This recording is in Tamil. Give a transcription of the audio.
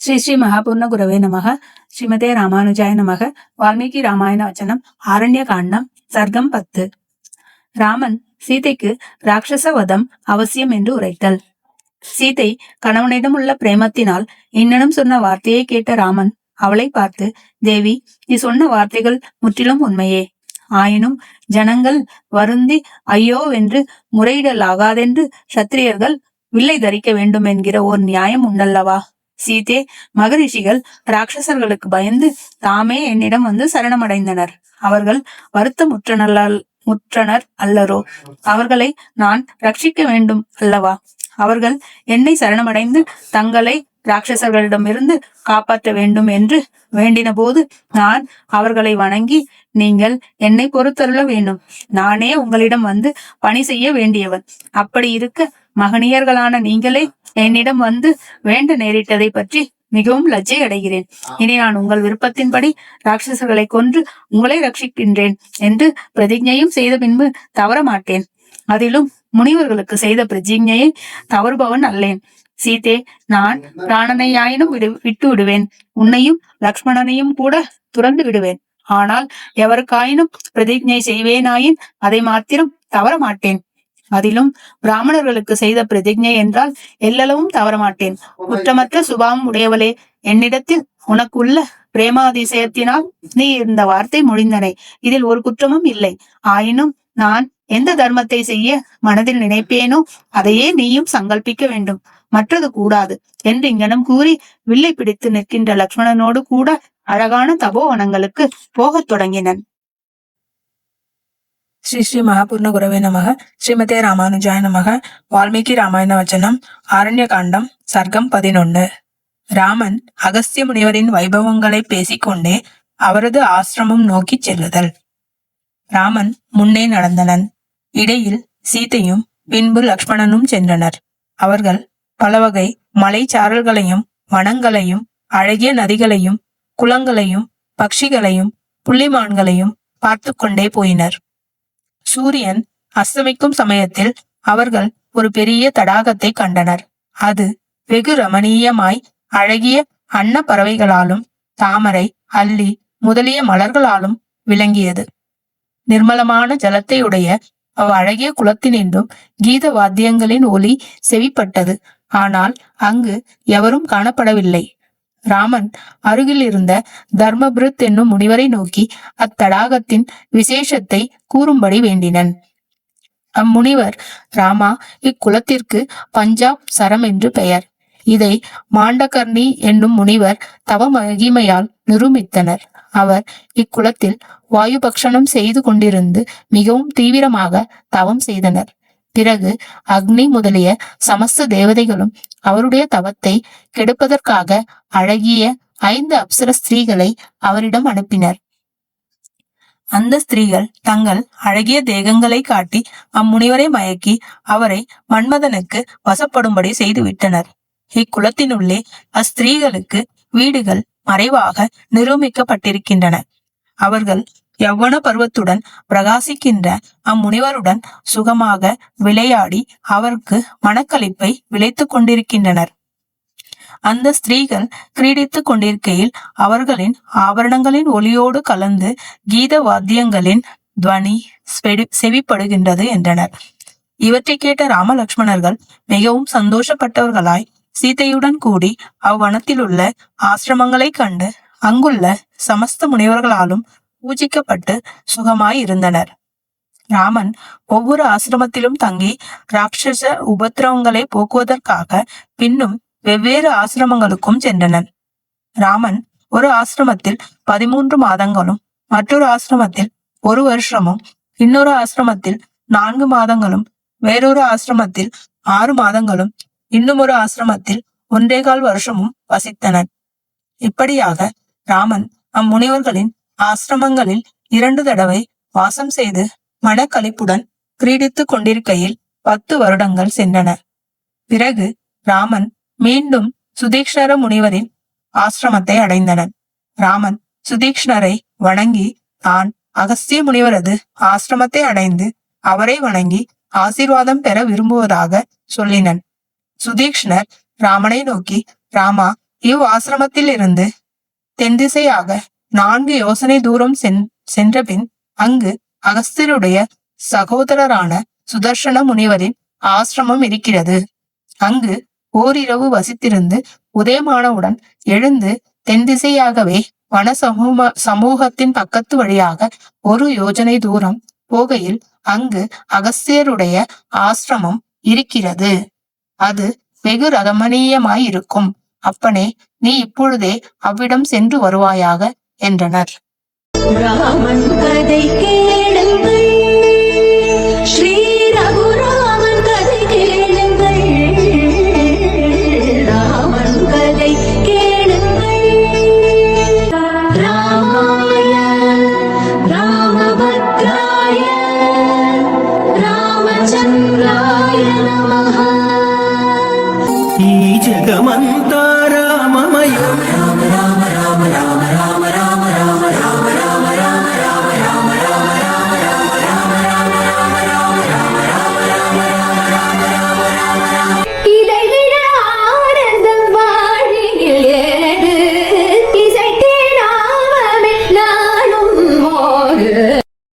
ஸ்ரீ ஸ்ரீ மகாபூர்ண குரவே நமக. ஸ்ரீமதே ராமானுஜாய நமக. வால்மீகி ராமாயண வச்சனம். ஆரண்ய காண்டம். சர்க்கம் 10. ராமன் சீதைக்கு ராட்சச வதம் அவசியம் என்று உரைத்தல். சீதை கணவனிடம் உள்ள பிரேமத்தினால் இன்னனும் சொன்ன வார்த்தையை கேட்ட ராமன் அவளை பார்த்து, தேவி, நீ சொன்ன வார்த்தைகள் முற்றிலும் உண்மையே. ஆயினும் ஜனங்கள் வருந்தி ஐயோ என்று முறையிடலாகாதென்று சத்திரியர்கள் வில்லை தரிக்க வேண்டும் என்கிற ஓர் நியாயம் உண்டல்லவா? சீதே, மகரிஷிகள் ராட்சசர்களுக்கு பயந்து தாமே என்னிடம் வந்து சரணமடைந்தனர். அவர்கள் முற்றனர் அல்லரோ? அவர்களை நான் ரட்சிக்க வேண்டும் அல்லவா? அவர்கள் என்னை சரணமடைந்து தங்களை ராட்சசர்களிடமிருந்து காப்பாற்ற வேண்டும் என்று வேண்டின போது நான் அவர்களை வணங்கி, நீங்கள் என்னை பொறுத்தருள வேண்டும், நானே உங்களிடம் வந்து பணி செய்ய வேண்டியவன். அப்படி இருக்க மகனியர்களான நீங்களே என்னிடம் வந்து வேண்ட நேரிட்டதை பற்றி மிகவும் லஜ்ஜை அடைகிறேன். இனி நான் உங்கள் விருப்பத்தின்படி ராட்சசர்களை கொன்று உங்களை ரட்சிக்கின்றேன் என்று பிரதிஜையும் செய்த பின்பு தவற மாட்டேன். அதிலும் முனிவர்களுக்கு செய்த பிரதிஜையை தவறுபவன் அல்லேன். சீதே, நான் பிராணனையாயினும் விட்டு விடுவேன், உன்னையும் லக்ஷ்மணனையும் கூட துறந்து விடுவேன். ஆனால் எவருக்காயினும் பிரதிஜை செய்வேனாயின் அதை மாத்திரம் தவற மாட்டேன். அதிலும் பிராமணர்களுக்கு செய்த பிரதிஜை என்றால் எல்லளவும் தவறமாட்டேன். குற்றமற்ற சுபாவம் உடையவளே, என்னிடத்தில் உனக்குள்ள பிரேமாதிசயத்தினால் நீ இந்த வார்த்தை மொழிந்தனை. இதில் ஒரு குற்றமும் இல்லை. ஆயினும் நான் எந்த தர்மத்தை செய்ய மனதில் நினைப்பேனோ அதையே நீயும் சங்கல்பிக்க வேண்டும், மற்றது கூடாது என்று இங்கனம் கூறி வில்லை பிடித்து நிற்கின்ற லக்ஷ்மணனோடு கூட அழகான தபோவனங்களுக்கு போகத் தொடங்கினன். ஸ்ரீ ஸ்ரீ மகாபூர்ண குரவே நமக. ஸ்ரீமதே ராமானுஜாய நமக. வால்மீகி ராமாயண வச்சனம். ஆரண்ய காண்டம். சர்க்கம் 11. ராமன் அகஸ்திய முனிவரின் வைபவங்களை பேசிக்கொண்டே அவரது ஆசிரமம் நோக்கி செல்லுதல். ராமன் முன்னே நடந்தனன். இடையில் சீதையும் பின்பு லக்ஷ்மணனும் சென்றனர். அவர்கள் பலவகை மலைச்சாரல்களையும் வனங்களையும் அழகிய நதிகளையும் குளங்களையும் பட்சிகளையும் புள்ளிமான்களையும் பார்த்து கொண்டே போயினர். சூரியன் அஸ்தமிக்கும் சமயத்தில் அவர்கள் ஒரு பெரிய தடாகத்தை கண்டனர். அது வெகு ரமணீயமாய் அழகிய அன்ன பறவைகளாலும் தாமரை, அல்லி முதலிய மலர்களாலும் விளங்கியது. நிர்மலமான ஜலத்தை உடைய அவ்வழகிய குளத்தினின்றும் கீத வாத்தியங்களின் ஒலி செவிப்பட்டது. ஆனால் அங்கு எவரும் காணப்படவில்லை. ராமன் அருகில் இருந்த தர்மபிருத் என்னும் முனிவரை நோக்கி அத்தடாகத்தின் விசேஷத்தை கூறும்படி வேண்டினன். அம்முனிவர், ராமா, இக்குளத்திற்கு பஞ்சாப் சரம் என்று பெயர். இதை மாண்டகர்ணி என்னும் முனிவர் தவ மகிமையால் நிரூபித்தனர். அவர் இக்குளத்தில் வாயு பக்ஷணம் செய்து கொண்டிருந்து மிகவும் தீவிரமாக தவம் செய்தனர். பிறகு அக்னி முதலிய சமஸ்த தேவதைகளும் அவருடைய தவத்தை கெடுப்பதற்காக அழகிய 5 அப்சர ஸ்திரீகளை அவரிடம் அனுப்பினர். அந்த ஸ்திரீகள் தங்கள் அழகிய தேகங்களை காட்டி அம்முனிவரை மயக்கி அவரை மன்மதனுக்கு வசப்படும்படி செய்துவிட்டனர். இக்குளத்தினுள்ளே அஸ்திரீகளுக்கு வீடுகள் மறைவாக நிரூபிக்கப்பட்டிருக்கின்றன. அவர்கள் யவ்வன பருவத்துடன் பிரகாசிக்கின்ற அம்முனிவருடன் சுகமாக விளையாடி அவருக்கு மனக்களிப்பை விளைத்து கொண்டிருக்கின்றனர். அந்த ஸ்திரீகள் கிரீடித்துக் கொண்டிருக்கையில் அவர்களின் ஆபரணங்களின் ஒளியோடு கலந்து கீத வாத்தியங்களின் துவனி செவிப்படுகின்றது என்றனர். இவற்றை கேட்ட ராம லக்ஷ்மணர்கள் மிகவும் சந்தோஷப்பட்டவர்களாய் சீதையுடன் கூடி அவ்வனத்தில் உள்ள ஆசிரமங்களை கண்டு அங்குள்ள சமஸ்த முனிவர்களாலும் பூஜிக்கப்பட்டு சுகமாய் இருந்தனர். ராமன் ஒவ்வொரு ஆசிரமத்திலும் தங்கி ராட்சச உபத்திரவங்களை போக்குவதற்காக பின்னும் வெவ்வேறு ஆசிரமங்களுக்கும் சென்றனர். ராமன் ஒரு ஆசிரமத்தில் 13 மாதங்களும், மற்றொரு ஆசிரமத்தில் 1 வருஷமும், இன்னொரு ஆசிரமத்தில் 4 மாதங்களும், வேறொரு ஆசிரமத்தில் 6 மாதங்களும், இன்னும் ஒரு ஆசிரமத்தில் 1.25 வருஷமும் வசித்தனர். இப்படியாக ராமன் அம்முனிவர்களின் ஆசிரமங்களில் 2 தடவை வாசம் செய்து மனக்களிப்புடன் கிரீடித்துக் கொண்டிருக்கையில் 10 வருடங்கள் சென்றன. பிறகு ராமன் மீண்டும் சுதீக்ஷ்ணர முனிவரின் ஆசிரமத்தை அடைந்தனர். ராமன் சுதீக்ஷ்ணரை வணங்கி தான் அகஸ்திய முனிவரது ஆசிரமத்தை அடைந்து அவரை வணங்கி ஆசீர்வாதம் பெற விரும்புவதாக சொல்லினன். சுதீக்ஷ்ணர் ராமனை நோக்கி, ராமா, இவ் ஆசிரமத்தில் இருந்து தென்திசையாக 4 யோசனை தூரம் சென்றபின் அங்கு அகஸ்தியருடைய சகோதரரான சுதர்சன முனிவரின் ஆசிரமம் இருக்கிறது. அங்கு ஓரிரவு வசித்திருந்து உதயமானவுடன் எழுந்து தென்திசையாகவே வன சமூகத்தின் பக்கத்து வழியாக 1 யோஜனை தூரம் போகையில் அங்கு அகஸ்தியருடைய ஆசிரமம் இருக்கிறது. அது வெகு ரமணீயமாயிருக்கும். அப்பனே, நீ இப்பொழுதே அவ்விடம் சென்று வருவாயாக என்றனர். ராமன் கதை கேளுங்கள், ஸ்ரீ ரகுராமன் கதை கேளுங்கள், ராமன் கதை கேளுங்கள். ராமாய ராமபத்ராய ராமச்சந்திராய நமः. ఈ జగమంతా రామమయం